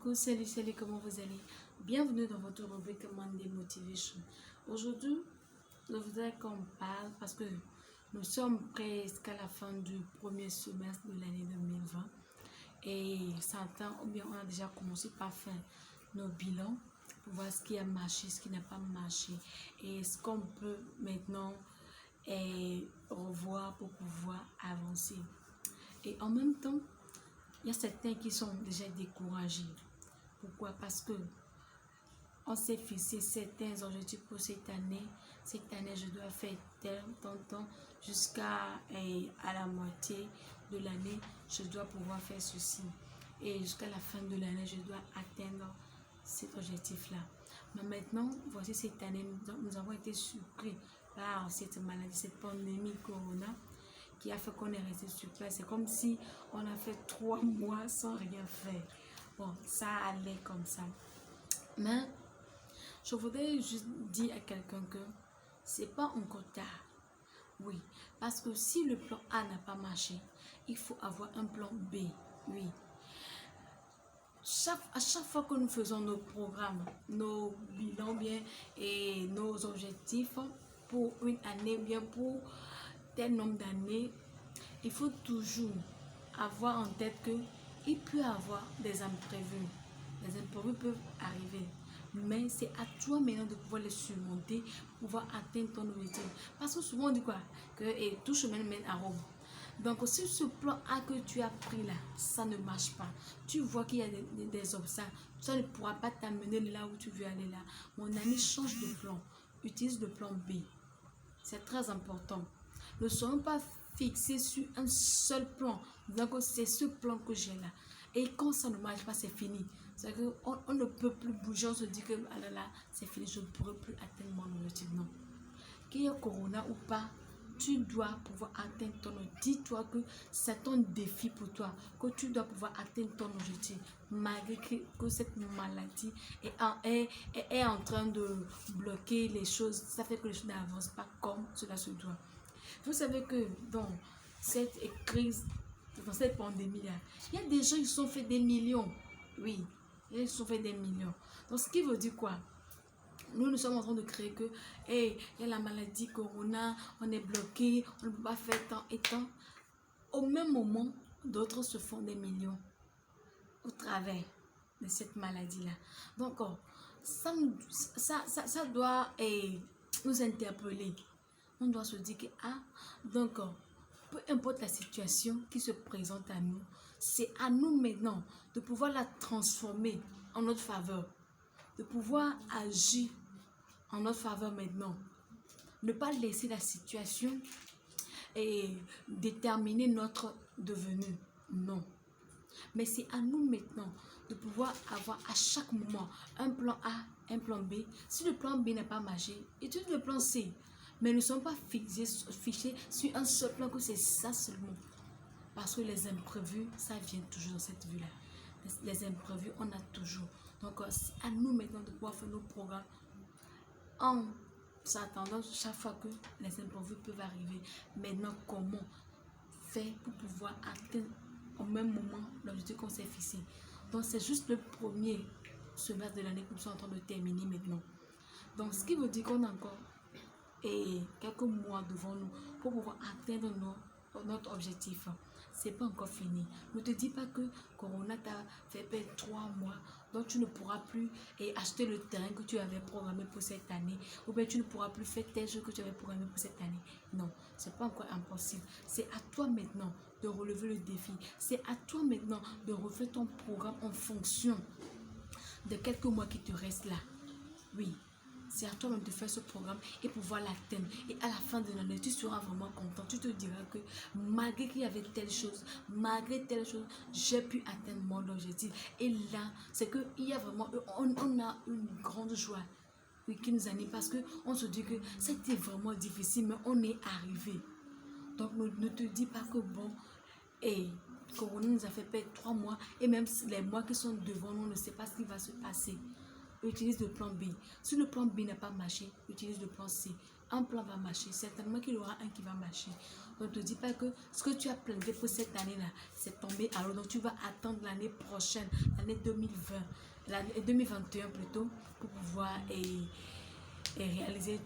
Coucou, salut, comment vous allez? Bienvenue dans votre rubrique Monday Motivation. Aujourd'hui, je voudrais qu'on parle parce que nous sommes presque à la fin du premier semestre de l'année 2020 et certains, ou bien on a déjà commencé par faire nos bilans pour voir ce qui a marché, ce qui n'a pas marché et ce qu'on peut maintenant revoir pour pouvoir avancer. Et en même temps, il y a certains qui sont déjà découragés. Pourquoi? Parce que on s'est fixé certains objectifs pour cette année. Cette année, je dois faire tel temps jusqu'à à la moitié de l'année, je dois pouvoir faire ceci. Et jusqu'à la fin de l'année, je dois atteindre cet objectif-là. Mais maintenant, voici cette année, nous avons été surpris par cette maladie, cette pandémie Corona qui a fait qu'on est resté sur place. C'est comme si on a fait 3 mois sans rien faire. Bon, ça allait comme ça. Mais je voudrais juste dire à quelqu'un que c'est pas encore tard. Oui, parce que si le plan A n'a pas marché, il faut avoir un plan B. Oui. À chaque fois que nous faisons nos programmes, nos bilans bien et nos objectifs pour une année, bien pour tel nombre d'années, il faut toujours avoir en tête que il peut y avoir des imprévus. Les imprévus peuvent arriver. Mais c'est à toi maintenant de pouvoir les surmonter, pour pouvoir atteindre ton objectif. Parce que souvent on dit quoi? Que tout chemin mène à Rome. Donc si ce plan A que tu as pris là, ça ne marche pas, tu vois qu'il y a des obstacles, ça ne pourra pas t'amener là où tu veux aller là. Mon ami, change de plan, utilise le plan B. C'est très important. Ne soyons pas fixés sur un seul plan. Donc c'est ce plan que j'ai là. Et quand ça ne marche pas, c'est fini. C'est qu'on ne peut plus bouger, on se dit que ah là là, c'est fini, je ne pourrai plus atteindre mon objectif. Non. Qu'il y ait Corona ou pas, tu dois pouvoir atteindre ton objectif. Dis-toi que c'est ton défi pour toi, que tu dois pouvoir atteindre ton objectif, malgré que cette maladie est en train de bloquer les choses. Ça fait que les choses n'avancent pas comme cela se doit. Vous savez que dans cette crise, dans cette pandémie-là, il y a des gens qui se sont fait des millions. Oui, ils se sont fait des millions. Donc, ce qui veut dire quoi? Nous sommes en train de créer que, il y a la maladie Corona, on est bloqué, on ne peut pas faire tant et tant. Au même moment, d'autres se font des millions au travers de cette maladie-là. Donc, ça doit nous interpeller. On doit se dire que, donc, peu importe la situation qui se présente à nous, c'est à nous maintenant de pouvoir la transformer en notre faveur, de pouvoir agir en notre faveur maintenant. Ne pas laisser la situation déterminer notre devenir. Non. Mais c'est à nous maintenant de pouvoir avoir à chaque moment un plan A, un plan B. Si le plan B n'a pas marché, utilise le plan C. Mais ne sommes pas fichés sur un seul plan, que c'est ça seulement. Parce que les imprévus, ça vient toujours dans cette vie-là. Les imprévus, on a toujours. Donc, c'est à nous maintenant de pouvoir faire nos programmes en s'attendant chaque fois que les imprévus peuvent arriver. Maintenant, comment faire pour pouvoir atteindre au même moment l'objectif qu'on s'est fixé? Donc, c'est juste le premier semestre de l'année que nous sommes en train de terminer maintenant. Donc, ce qui veut dire qu'on a encore quelques mois devant nous pour pouvoir atteindre notre objectif. C'est pas encore fini. Ne te dis pas que Corona t'a fait perdre 3 mois, donc tu ne pourras plus acheter le terrain que tu avais programmé pour cette année, ou bien tu ne pourras plus faire tel jeu que tu avais programmé pour cette année. Non, c'est pas encore impossible. C'est à toi maintenant de relever le défi. C'est à toi maintenant de refaire ton programme en fonction de quelques mois qui te restent là. Oui. C'est à toi-même de faire ce programme et pouvoir l'atteindre. Et à la fin de l'année, tu seras vraiment content. Tu te diras que malgré qu'il y avait telle chose, j'ai pu atteindre mon objectif. Et là, c'est qu'il y a vraiment, on a une grande joie, oui, qui nous anime parce qu'on se dit que c'était vraiment difficile, mais on est arrivé. Donc, ne te dis pas que bon, Corona nous a fait perdre 3 mois et même les mois qui sont devant nous, on ne sait pas ce qui va se passer. Utilise le plan B. Si le plan B n'a pas marché, utilise le plan C. un plan va marcher. Certainement qu'il y aura un qui va marcher. Donc, ne te dis pas que ce que tu as planté pour cette année-là, c'est tombé à l'eau. Donc, tu vas attendre l'année prochaine, l'année 2020, l'année 2021 plutôt, pour pouvoir et réaliser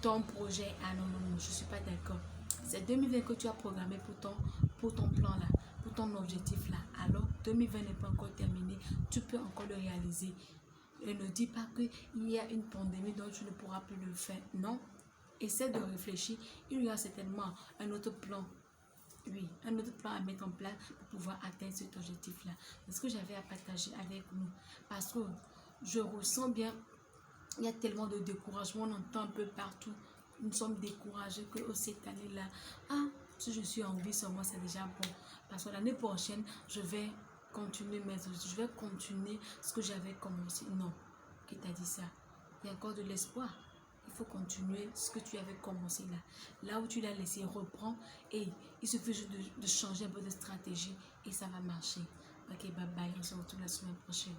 ton projet. Ah non, non, non, je ne suis pas d'accord. C'est 2020 que tu as programmé pour ton plan là, pour ton objectif là. Alors, 2020 n'est pas encore terminé, tu peux encore le réaliser. Et ne dis pas qu'il y a une pandémie dont tu ne pourras plus le faire. Non, essaie de réfléchir. Il y aura certainement un autre plan. Oui, un autre plan à mettre en place pour pouvoir atteindre cet objectif-là. C'est ce que j'avais à partager avec nous. Parce que je ressens bien, il y a tellement de découragement, on entend un peu partout. Nous sommes découragés que cette année-là, si je suis en vie seulement, c'est déjà bon. Parce que l'année prochaine, je vais continuer je vais continuer ce que j'avais commencé. Non, qui t'a dit ça? Il y a encore de l'espoir. Il faut continuer ce que tu avais commencé là. Là où tu l'as laissé, reprends. Et il suffit juste de changer un peu de stratégie et ça va marcher. Ok, bye bye. On se retrouve la semaine prochaine.